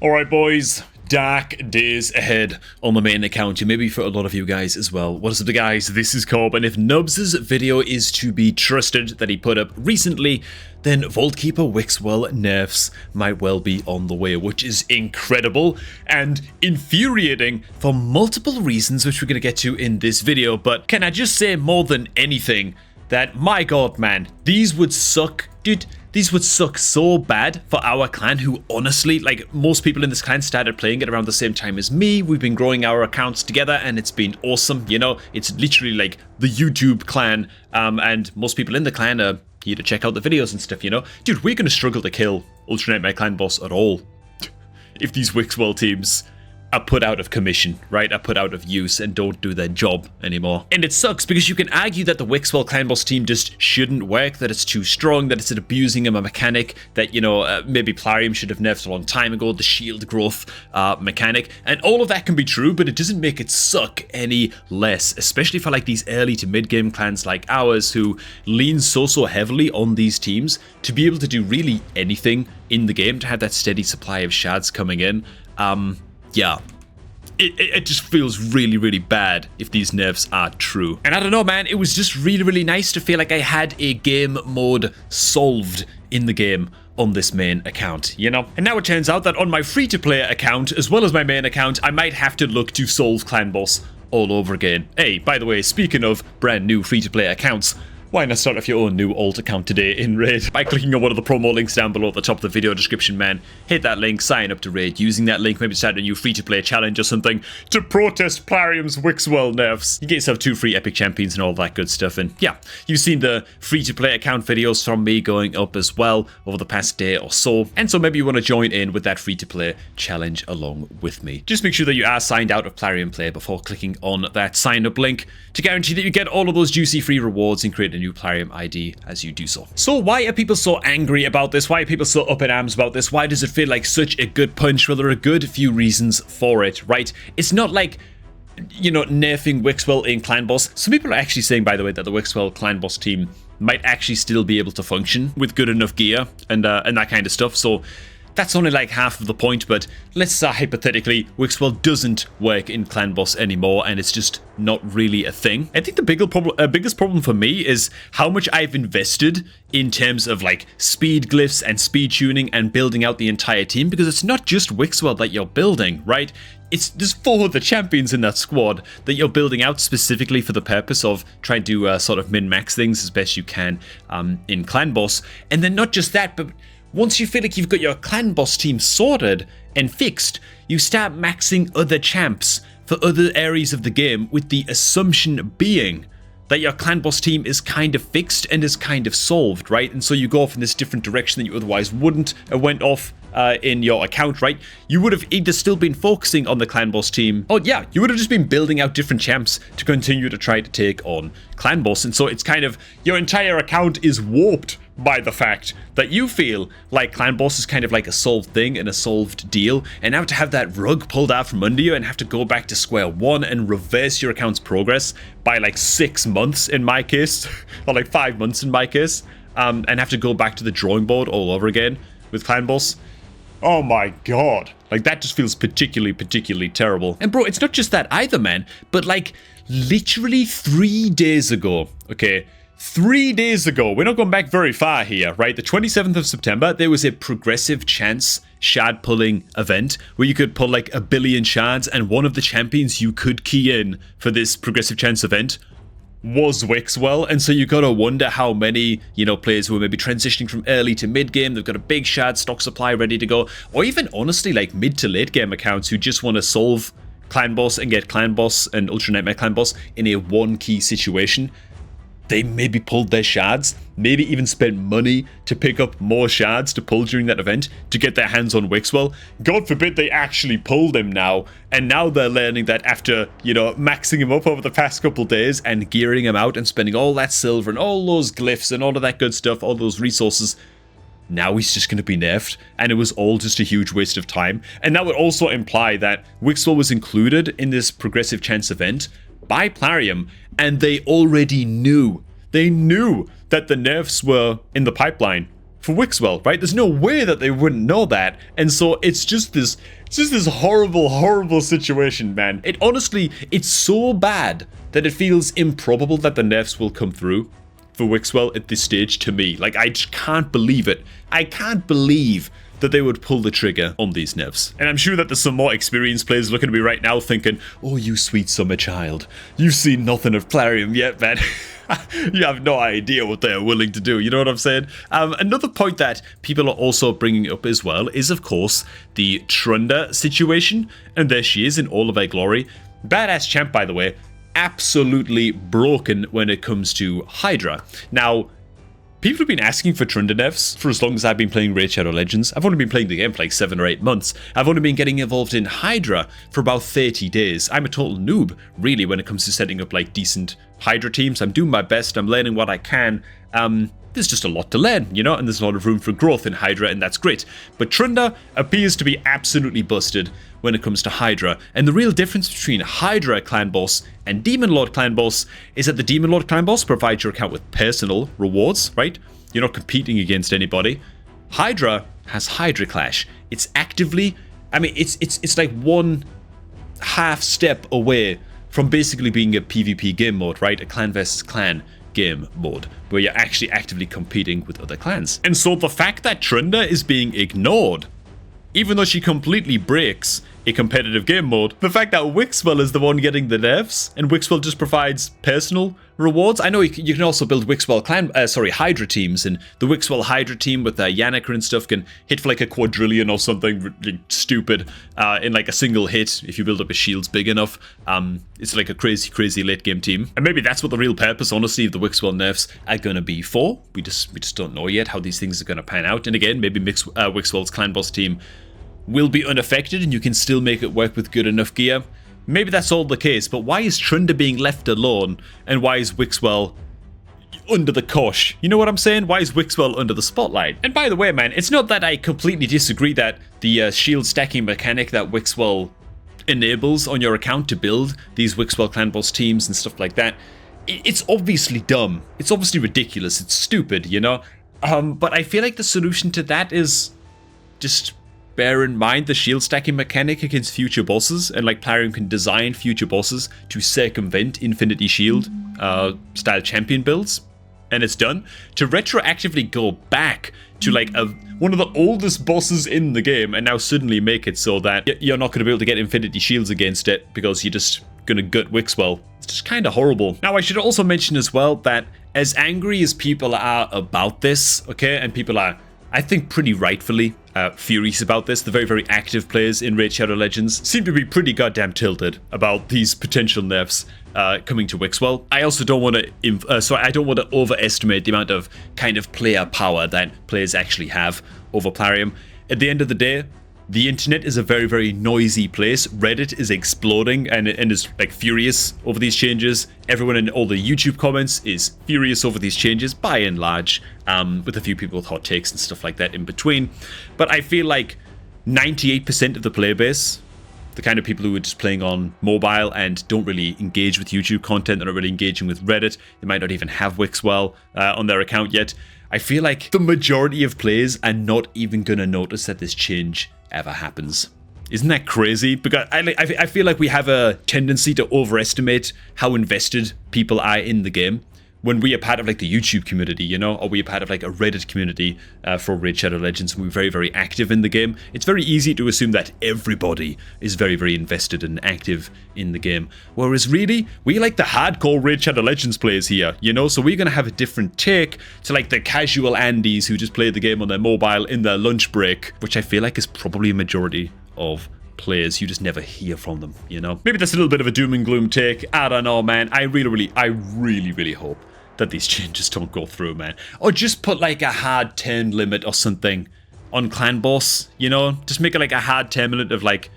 Alright boys, dark days ahead on the main account, and maybe for a lot of you guys as well. What is up guys, this is Corb, and if Nubs' video is to be trusted that he put up recently, then Vaultkeeper Wixwell Nerfs might well be on the way, which is incredible and infuriating for multiple reasons, which we're going to get to in this video. But can I just say more than anything that, my god man, these would suck, dude. These would suck so bad for our clan, who honestly, like, most people in this clan started playing it around the same time as me. We've been growing our accounts together and it's been awesome, you know. It's literally like the YouTube clan, and most people in the clan are here to check out the videos and stuff, you know. Dude, we're going to struggle to kill Ultra Nightmare Clan Boss at all if these Wixwell teams are put out of commission, right? Are put out of use and don't do their job anymore. And it sucks because you can argue that the Wixwell Clan Boss team just shouldn't work, that it's too strong, that it's abusing him a mechanic, that, you know, maybe Plarium should have nerfed a long time ago, the shield growth mechanic, and all of that can be true, but it doesn't make it suck any less, especially for like these early to mid-game clans like ours who lean so heavily on these teams to be able to do really anything in the game, to have that steady supply of shards coming in. Yeah, it just feels really bad if these nerfs are true. And I don't know, man, it was just really nice to feel like I had a game mode solved in the game on this main account, you know? And now it turns out that on my free-to-play account, as well as my main account, I might have to look to solve Clan Boss all over again. Hey, by the way, speaking of brand new free-to-play accounts, why not start off your own new alt account today in Raid by clicking on one of the promo links down below at the top of the video description, man. Hit that link, sign up to Raid using that link, maybe start a new free-to-play challenge or something to protest Plarium's Wixwell Nerfs. You get yourself 2 free epic champions and all that good stuff, and yeah, you've seen the free-to-play account videos from me going up as well over the past day or so, and so maybe you want to join in with that free-to-play challenge along with me. Just make sure that you are signed out of Plarium Play before clicking on that sign-up link to guarantee that you get all of those juicy free rewards and create a new Plarium ID as you do so. So why are people so angry about this? Why are people so up in arms about this? Why does it feel like such a good punch? Well, there are a good few reasons for it, right? It's not like, you know, nerfing Wixwell in Clan Boss. Some people are actually saying, by the way, that the Wixwell Clan Boss team might actually still be able to function with good enough gear and that kind of stuff. So that's only like half of the point, but let's say hypothetically Wixwell doesn't work in Clan Boss anymore and it's just not really a thing. I think the biggest problem for me is how much I've invested in terms of like speed glyphs and speed tuning and building out the entire team, because it's not just Wixwell that you're building, right? There's 4 other champions in that squad that you're building out specifically for the purpose of trying to sort of min-max things as best you can in Clan Boss. And then not just that, but once you feel like you've got your Clan Boss team sorted and fixed, you start maxing other champs for other areas of the game, with the assumption being that your Clan Boss team is kind of fixed and is kind of solved, right? And so you go off in this different direction that you otherwise wouldn't have went off in your account, right? You would have either still been focusing on the Clan Boss team, or yeah, you would have just been building out different champs to continue to try to take on Clan Boss. And so it's kind of, your entire account is warped by the fact that you feel like Clan Boss is kind of like a solved thing and a solved deal, and now to have that rug pulled out from under you and have to go back to square one and reverse your account's progress by like 6 months in my case, or like 5 months in my case, and have to go back to the drawing board all over again with Clan Boss. Oh my god. Like, that just feels particularly terrible. And bro, it's not just that either, man, but like literally 3 days ago, okay, 3 days ago, we're not going back very far here, right? The 27th of September, there was a progressive chance shard pulling event where you could pull like 1 billion shards, and one of the champions you could key in for this progressive chance event was Wixwell. And so you gotta wonder how many, you know, players who are maybe transitioning from early to mid game, they've got a big shard stock supply ready to go, or even honestly like mid to late game accounts who just want to solve Clan Boss and get Clan Boss and Ultra Nightmare Clan Boss in a one key situation. They maybe pulled their shards, maybe even spent money to pick up more shards to pull during that event to get their hands on Wixwell. God forbid they actually pulled him now, and now they're learning that after, you know, maxing him up over the past couple days and gearing him out and spending all that silver and all those glyphs and all of that good stuff, all those resources, now he's just going to be nerfed, and it was all just a huge waste of time. And that would also imply that Wixwell was included in this progressive chance event by Plarium, and they already knew. They knew that the nerfs were in the pipeline for Wixwell, right? There's no way that they wouldn't know that. And so it's just this horrible, horrible situation, man. It honestly, it's so bad that it feels improbable that the nerfs will come through for Wixwell at this stage to me. Like, I just can't believe it. I can't believe that they would pull the trigger on these nerfs. And I'm sure that there's some more experienced players looking at me right now thinking, oh, you sweet summer child, you've seen nothing of Plarium yet, man. You have no idea what they're willing to do, you know what I'm saying? Another point that people are also bringing up as well is, of course, the Trunda situation. And there she is in all of her glory. Badass champ, by the way. Absolutely broken when it comes to Hydra. Now, people have been asking for Trunda nerfs for as long as I've been playing Raid Shadow Legends. I've only been playing the game for like 7 or 8 months. I've only been getting involved in Hydra for about 30 days. I'm a total noob, really, when it comes to setting up like decent Hydra teams. I'm doing my best. I'm learning what I can. There's just a lot to learn, you know, and there's a lot of room for growth in Hydra, and that's great. But Trunda appears to be absolutely busted when it comes to Hydra. And the real difference between Hydra Clan Boss and Demon Lord Clan Boss is that the Demon Lord Clan Boss provides your account with personal rewards, right? You're not competing against anybody. Hydra has Hydra Clash. It's actively, I mean, it's like one half step away from basically being a PvP game mode, right? A clan versus clan game mode where you're actually actively competing with other clans. And so the fact that Trunda is being ignored, even though she completely breaks a competitive game mode, the fact that Wixwell is the one getting the nerfs and Wixwell just provides personal rewards. I know you can also build Wixwell Hydra teams, and the Wixwell Hydra team with Yannick and stuff can hit for like a quadrillion or something really stupid in like a single hit if you build up his shields big enough. It's like a crazy late game team, and maybe that's what the real purpose, honestly, of the Wixwell nerfs are gonna be for. We just don't know yet how these things are gonna pan out. And again, maybe Wixwell's clan boss team will be unaffected and you can still make it work with good enough gear. Maybe that's all the case, but why is Trunda being left alone and why is Wixwell under the cosh? You know what I'm saying? Why is Wixwell under the spotlight? And by the way, man, it's not that I completely disagree that the shield stacking mechanic that Wixwell enables on your account to build these Wixwell clan boss teams and stuff like that, it's obviously dumb. It's obviously ridiculous. It's stupid, you know? But I feel like the solution to that is just bear in mind the shield stacking mechanic against future bosses, and like Plarium can design future bosses to circumvent Infinity Shield style champion builds, and it's done. To retroactively go back to like one of the oldest bosses in the game and now suddenly make it so that you're not going to be able to get Infinity Shields against it because you're just going to gut Wixwell. It's just kind of horrible. Now, I should also mention as well that as angry as people are about this, okay, and people are, I think, pretty rightfully furious about this. The very active players in Raid Shadow Legends seem to be pretty goddamn tilted about these potential nerfs coming to Wixwell. I also don't want to, I don't want to overestimate the amount of kind of player power that players actually have over Plarium. At the end of the day, the internet is a very noisy place. Reddit is exploding and is like furious over these changes. Everyone in all the YouTube comments is furious over these changes by and large, with a few people with hot takes and stuff like that in between. But I feel like 98% of the player base, the kind of people who are just playing on mobile and don't really engage with YouTube content, they're not really engaging with Reddit, they might not even have Wixwell on their account yet. I feel like the majority of players are not even going to notice that this change ever happens. Isn't that crazy? Because I feel like we have a tendency to overestimate how invested people are in the game when we are part of like the YouTube community, you know, or we are part of like a Reddit community for Raid Shadow Legends, and we're very active in the game. It's very easy to assume that everybody is very invested and active in the game, whereas really we like the hardcore Raid Shadow Legends players here, you know, so we're gonna have a different take to like the casual Andes who just play the game on their mobile in their lunch break, which I feel like is probably a majority of players. You just never hear from them, you know. Maybe that's a little bit of a doom and gloom take. I don't know, man. I really hope that these changes don't go through, man. Or just put like a hard turn limit or something on clan boss, you know. Just make it like a hard turn limit of like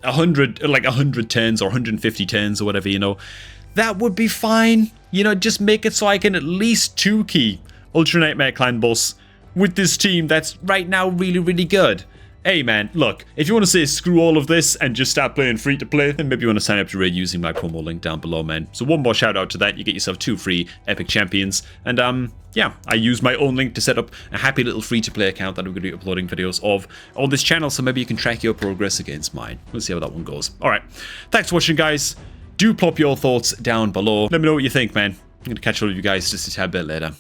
100 turns or 150 turns or whatever, you know. That would be fine. You know, just make it so I can at least 2-key Ultra Nightmare clan boss with this team that's right now really good. hey man, look, if you want to say screw all of this and just start playing free to play, then maybe you want to sign up to Raid using my promo link down below, man. So one more shout out to that, you get yourself 2 free epic champions, and yeah, I use my own link to set up a happy little free to play account that I'm going to be uploading videos of on this channel, so maybe you can track your progress against mine. We'll see how that one goes. Alright, thanks for watching, guys. Do plop your thoughts down below. Let me know what you think, man. I'm going to catch all of you guys just a tad bit later.